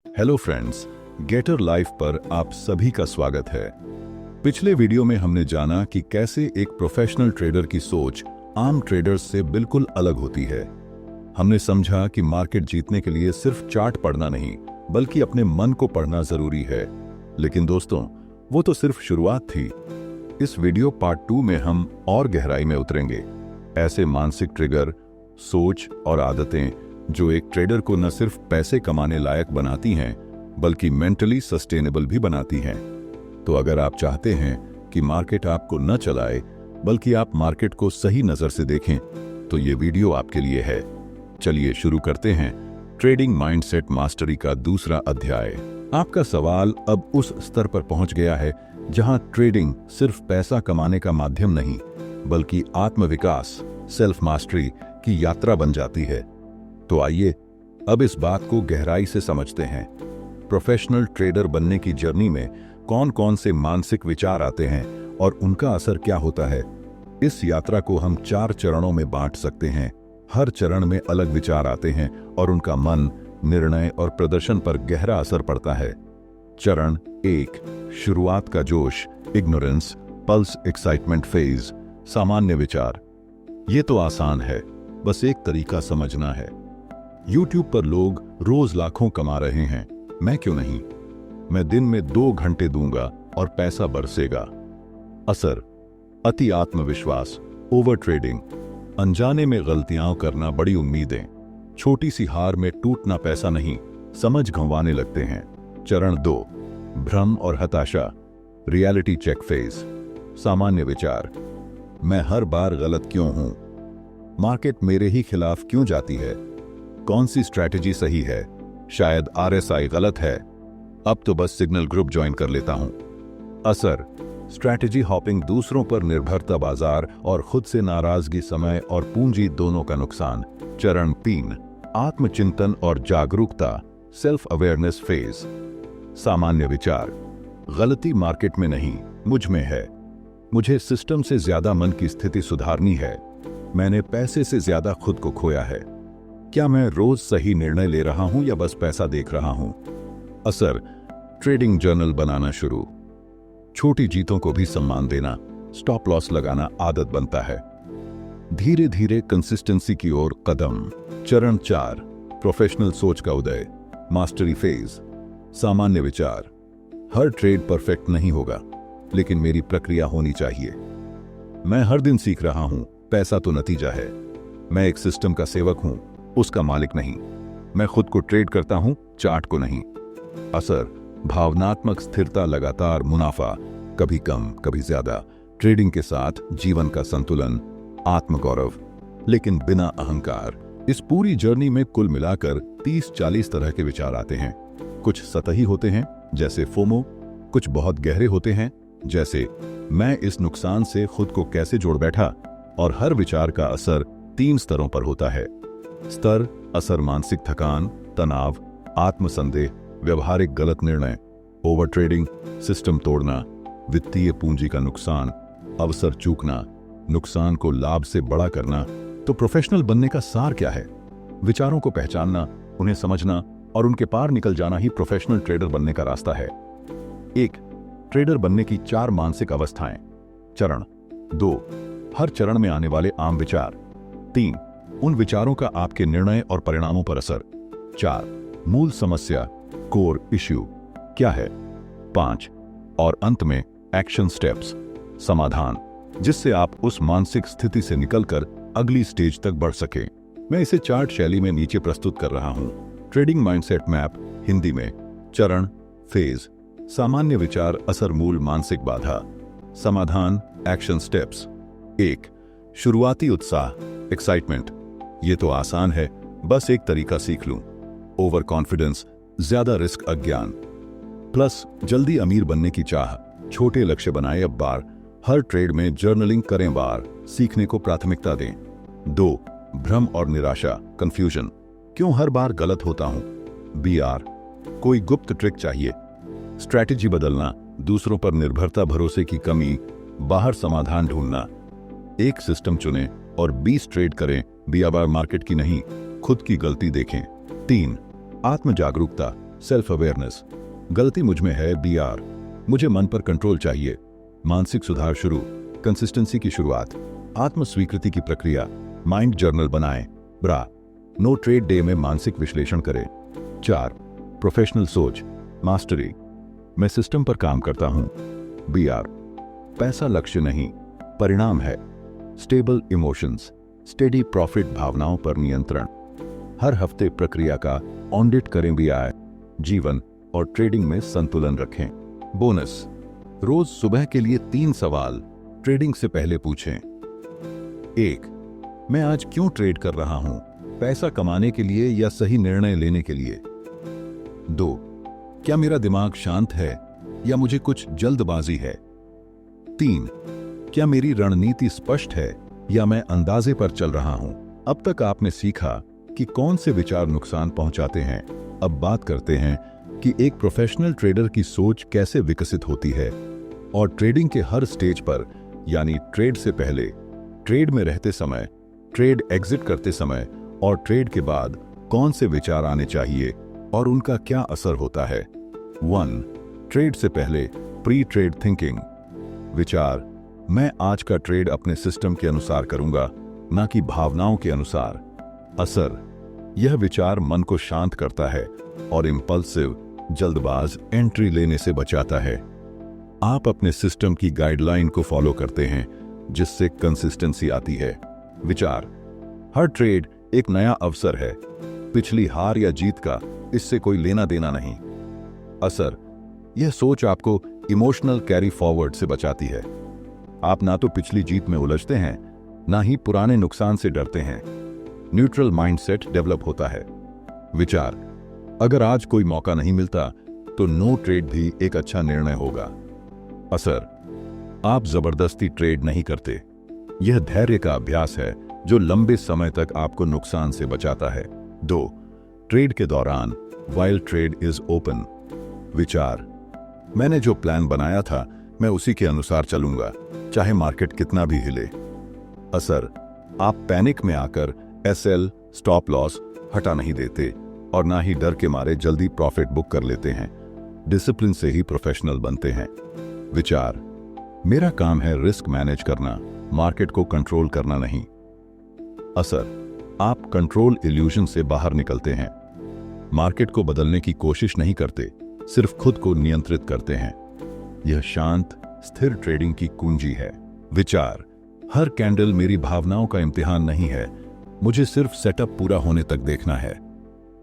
Hello friends, गेटर life पर आप सभी का स्वागत है। पिछले वीडियो में हमने जाना कि कैसे एक प्रोफेशनल ट्रेडर की सोच आम ट्रेडर्स से बिल्कुल अलग होती है। हमने समझा कि मार्केट जीतने के लिए सिर्फ चार्ट पढ़ना नहीं, बल्कि अपने मन को पढ़ना जरूरी है। लेकिन दोस्तों, वो तो सिर्फ शुरुआत थी। इस वीडियो पार्ट 2 में हम और गहराई में उतरेंगे। ऐसे मानसिक ट्रिगर, सोच और आदतें जो एक ट्रेडर को न सिर्फ पैसे कमाने लायक बनाती हैं, बल्कि मेंटली सस्टेनेबल भी बनाती हैं। तो अगर आप चाहते हैं कि मार्केट आपको न चलाए, बल्कि आप मार्केट को सही नजर से देखें, तो ये वीडियो आपके लिए है। चलिए शुरू करते हैं ट्रेडिंग माइंडसेट मास्टरी का दूसरा अध्याय। आपका सवाल अब उस स्तर पर पहुंच गया है जहां ट्रेडिंग सिर्फ पैसा कमाने का माध्यम नहीं, बल्कि आत्मविकास, सेल्फ मास्टरी की यात्रा बन जाती है। तो आइए अब इस बात को गहराई से समझते हैं। प्रोफेशनल ट्रेडर बनने की जर्नी में कौन कौन से मानसिक विचार आते हैं और उनका असर क्या होता है। इस यात्रा को हम 4 चरणों में बांट सकते हैं। हर चरण में अलग विचार आते हैं और उनका मन, निर्णय और प्रदर्शन पर गहरा असर पड़ता है। चरण 1, शुरुआत का जोश, इग्नोरेंस, पल्स, एक्साइटमेंट फेज, सामान्य विचार। ये तो आसान है, बस एक तरीका समझना है। YouTube पर लोग रोज लाखों कमा रहे हैं, मैं क्यों नहीं? मैं दिन में 2 घंटे दूंगा और पैसा बरसेगा। असर: अति आत्मविश्वास, ओवर ट्रेडिंग, अनजाने में गलतियां करना, बड़ी उम्मीदें, छोटी सी हार में टूटना, पैसा नहीं, समझ गंवाने लगते हैं। चरण 2, भ्रम और हताशा, रियलिटी चेक फेज, सामान्य विचार, मैं हर बार गलत क्यों हूं? मार्केट मेरे ही खिलाफ क्यों जाती है? कौन सी स्ट्रैटेजी सही है? शायद RSI गलत है, अब तो बस सिग्नल ग्रुप ज्वाइन कर लेता हूं। असर: स्ट्रैटेजी हॉपिंग, दूसरों पर निर्भरता, बाजार और खुद से नाराजगी, समय और पूंजी दोनों का नुकसान। चरण 3, आत्मचिंतन और जागरूकता, सेल्फ अवेयरनेस फेज, सामान्य विचार, गलती मार्केट में नहीं, मुझ में है। मुझे सिस्टम से ज्यादा मन की स्थिति सुधारनी है। मैंने पैसे से ज्यादा खुद को खोया है। क्या मैं रोज सही निर्णय ले रहा हूं या बस पैसा देख रहा हूं? असर: ट्रेडिंग जर्नल बनाना शुरू, छोटी जीतों को भी सम्मान देना, स्टॉप लॉस लगाना आदत बनता है। धीरे धीरे कंसिस्टेंसी की ओर कदम। चरण 4, प्रोफेशनल सोच का उदय, मास्टरी फेज, सामान्य विचार, हर ट्रेड परफेक्ट नहीं होगा, लेकिन मेरी प्रक्रिया होनी चाहिए। मैं हर दिन सीख रहा हूं, पैसा तो नतीजा है। मैं एक सिस्टम का सेवक हूं, उसका मालिक नहीं। मैं खुद को ट्रेड करता हूं, चार्ट को नहीं। असर: भावनात्मक स्थिरता, लगातार मुनाफा, कभी कम कभी ज्यादा, ट्रेडिंग के साथ जीवन का संतुलन, आत्मगौरव, लेकिन बिना अहंकार। इस पूरी जर्नी में कुल मिलाकर 30-40 तरह के विचार आते हैं। कुछ सतही होते हैं जैसे फोमो, कुछ बहुत गहरे होते हैं जैसे मैं इस नुकसान से खुद को कैसे जोड़ बैठा, और हर विचार का असर 3 स्तरों पर होता है। स्तर: असर मानसिक थकान, तनाव, आत्मसंदेह, व्यवहारिक गलत निर्णय, ओवर ट्रेडिंग, सिस्टम तोड़ना, वित्तीय पूंजी का नुकसान, अवसर चूकना, नुकसान को लाभ से बड़ा करना। तो प्रोफेशनल बनने का सार क्या है? विचारों को पहचानना, उन्हें समझना और उनके पार निकल जाना ही प्रोफेशनल ट्रेडर बनने का रास्ता है। 1, ट्रेडर बनने की 4 मानसिक अवस्थाएं। चरण 2, हर चरण में आने वाले आम विचार। 3, उन विचारों का आपके निर्णय और परिणामों पर असर। 4, मूल समस्या, कोर इश्यू क्या है। 5, और अंत में एक्शन स्टेप्स, समाधान, जिससे आप उस मानसिक स्थिति से निकलकर अगली स्टेज तक बढ़ सके। मैं इसे चार्ट शैली में नीचे प्रस्तुत कर रहा हूं। ट्रेडिंग माइंडसेट मैप हिंदी में। चरण: फेज, सामान्य विचार, असर, मूल मानसिक बाधा, समाधान, एक्शन स्टेप्स। 1, शुरुआती उत्साह, एक्साइटमेंट, ये तो आसान है, बस एक तरीका सीख लूं। ओवर कॉन्फिडेंस, ज्यादा रिस्क, अज्ञान। प्लस, जल्दी अमीर बनने की चाह, छोटे लक्ष्य बनाए अब बार, हर ट्रेड में जर्नलिंग करें बार, सीखने को प्राथमिकता दें। 2, भ्रम और निराशा, कंफ्यूजन, क्यों हर बार गलत होता हूं? BR, कोई गुप्त ट्रिक चाहिए। स्ट्रैटेजी बदलना, दूसरों पर निर्भरता, भरोसे की कमी, बाहर समाधान ढूंढना। एक सिस्टम चुनें और 20 ट्रेड करें, BR मार्केट की नहीं, खुद की गलती देखें। 3, आत्म जागरूकता, सेल्फ अवेयरनेस, गलती मुझ में है, BR, मुझे मन पर कंट्रोल चाहिए, मानसिक सुधार शुरू, कंसिस्टेंसी की शुरुआत, आत्म स्वीकृति की प्रक्रिया, माइंड जर्नल बनाएं, ब्रा, नो ट्रेड डे में मानसिक विश्लेषण करें। 4 प्रोफेशनल सोच, मास्टरी, मैं सिस्टम पर काम करता हूं, BR, पैसा लक्ष्य नहीं परिणाम है, स्टेबल इमोशंस, स्टेडी प्रॉफिट, भावनाओं पर नियंत्रण, हर हफ्ते प्रक्रिया का ऑडिट करें, BI, जीवन और ट्रेडिंग में संतुलन रखें। बोनस, रोज सुबह के लिए 3 सवाल ट्रेडिंग से पहले पूछें। 1 मैं आज क्यों ट्रेड कर रहा हूं, पैसा कमाने के लिए या सही निर्णय लेने के लिए? 2 क्या मेरा दिमाग शांत है या मुझे कुछ जल्दबाजी है? 3 क्या मेरी रणनीति स्पष्ट है या मैं अंदाजे पर चल रहा हूं? अब तक आपने सीखा कि कौन से विचार नुकसान पहुंचाते हैं। अब बात करते हैं कि एक प्रोफेशनल ट्रेडर की सोच कैसे विकसित होती है और ट्रेडिंग के हर स्टेज पर, यानी ट्रेड से पहले, ट्रेड में रहते समय, ट्रेड एग्जिट करते समय और ट्रेड के बाद कौन से विचार आने चाहिए और उनका क्या असर होता है। 1 ट्रेड से पहले, प्री ट्रेड थिंकिंग, विचार, मैं आज का ट्रेड अपने सिस्टम के अनुसार करूंगा, ना कि भावनाओं के अनुसार। असर, यह विचार मन को शांत करता है और इंपल्सिव, जल्दबाज एंट्री लेने से बचाता है। आप अपने सिस्टम की गाइडलाइन को फॉलो करते हैं जिससे कंसिस्टेंसी आती है। विचार, हर ट्रेड एक नया अवसर है, पिछली हार या जीत का इससे कोई लेना देना नहीं। असर, यह सोच आपको इमोशनल कैरी फॉरवर्ड से बचाती है। आप ना तो पिछली जीत में उलझते हैं, ना ही पुराने नुकसान से डरते हैं। न्यूट्रल माइंडसेट डेवलप होता है। विचार, अगर आज कोई मौका नहीं मिलता तो नो ट्रेड भी एक अच्छा निर्णय होगा। असर, आप जबरदस्ती ट्रेड नहीं करते, यह धैर्य का अभ्यास है जो लंबे समय तक आपको नुकसान से बचाता है। 2 ट्रेड के दौरान, वाइल ट्रेड इज ओपन, विचार, मैंने जो प्लान बनाया था मैं उसी के अनुसार चलूंगा, चाहे मार्केट कितना भी हिले। असर, आप पैनिक में आकर SL, स्टॉप लॉस हटा नहीं देते और ना ही डर के मारे जल्दी प्रॉफिट बुक कर लेते हैं। डिसिप्लिन से ही प्रोफेशनल बनते हैं। विचार, मेरा काम है रिस्क मैनेज करना, मार्केट को कंट्रोल करना नहीं। असर, आप कंट्रोल इल्यूजन से बाहर निकलते हैं, मार्केट को बदलने की कोशिश नहीं करते, सिर्फ खुद को नियंत्रित करते हैं। यह शांत, स्थिर ट्रेडिंग की कुंजी है। विचार, हर कैंडल मेरी भावनाओं का इम्तिहान नहीं है, मुझे सिर्फ सेटअप पूरा होने तक देखना है।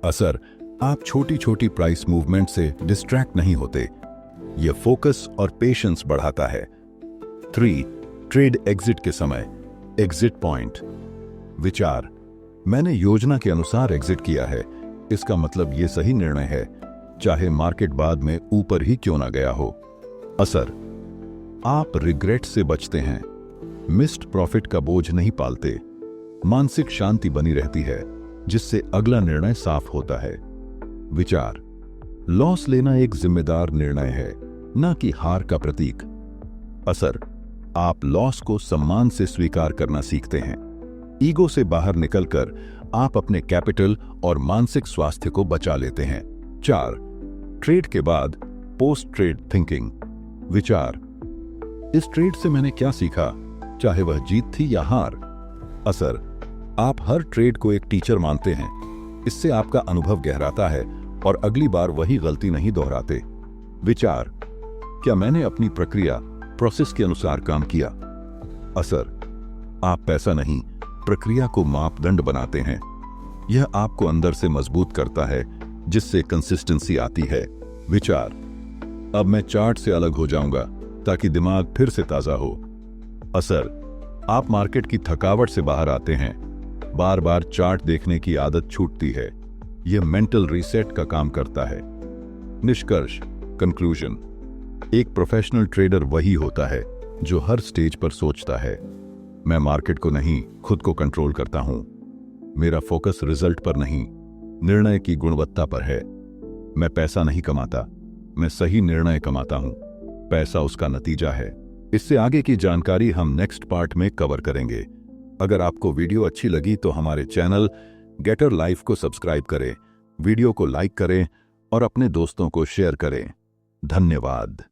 असर, आप छोटी छोटी प्राइस मूवमेंट से डिस्ट्रैक्ट नहीं होते, यह फोकस और पेशेंस बढ़ाता है। 3 ट्रेड एग्जिट के समय, एग्जिट पॉइंट, विचार, मैंने योजना के अनुसार एग्जिट किया है, इसका मतलब यह सही निर्णय है, चाहे मार्केट बाद में ऊपर ही क्यों ना गया हो। असर, आप रिग्रेट से बचते हैं, मिस्ड प्रॉफिट का बोझ नहीं पालते, मानसिक शांति बनी रहती है जिससे अगला निर्णय साफ होता है। विचार, लॉस लेना एक जिम्मेदार निर्णय है, न कि हार का प्रतीक। असर, आप लॉस को सम्मान से स्वीकार करना सीखते हैं, ईगो से बाहर निकलकर आप अपने कैपिटल और मानसिक स्वास्थ्य को बचा लेते हैं। 4 ट्रेड के बाद, पोस्ट ट्रेड थिंकिंग, विचार, इस ट्रेड से मैंने क्या सीखा, चाहे वह जीत थी या हार। असर, आप हर ट्रेड को एक टीचर मानते हैं, इससे आपका अनुभव गहराता है और अगली बार वही गलती नहीं दोहराते। विचार, क्या मैंने अपनी प्रक्रिया, प्रोसेस के अनुसार काम किया। असर, आप पैसा नहीं, प्रक्रिया को मापदंड बनाते हैं, यह आपको अंदर से मजबूत करता है जिससे कंसिस्टेंसी आती है। विचार, अब मैं चार्ट से अलग हो जाऊंगा ताकि दिमाग फिर से ताजा हो। असर, आप मार्केट की थकावट से बाहर आते हैं, बार बार चार्ट देखने की आदत छूटती है, यह मेंटल रीसेट का काम करता है। निष्कर्ष, कंक्लूजन, एक प्रोफेशनल ट्रेडर वही होता है जो हर स्टेज पर सोचता है, मैं मार्केट को नहीं, खुद को कंट्रोल करता हूं, मेरा फोकस रिजल्ट पर नहीं, निर्णय की गुणवत्ता पर है। मैं पैसा नहीं कमाता, मैं सही निर्णय कमाता हूं, पैसा उसका नतीजा है। इससे आगे की जानकारी हम नेक्स्ट पार्ट में कवर करेंगे। अगर आपको वीडियो अच्छी लगी तो हमारे चैनल गेटर लाइफ को सब्सक्राइब करें, वीडियो को लाइक करें और अपने दोस्तों को शेयर करें। धन्यवाद।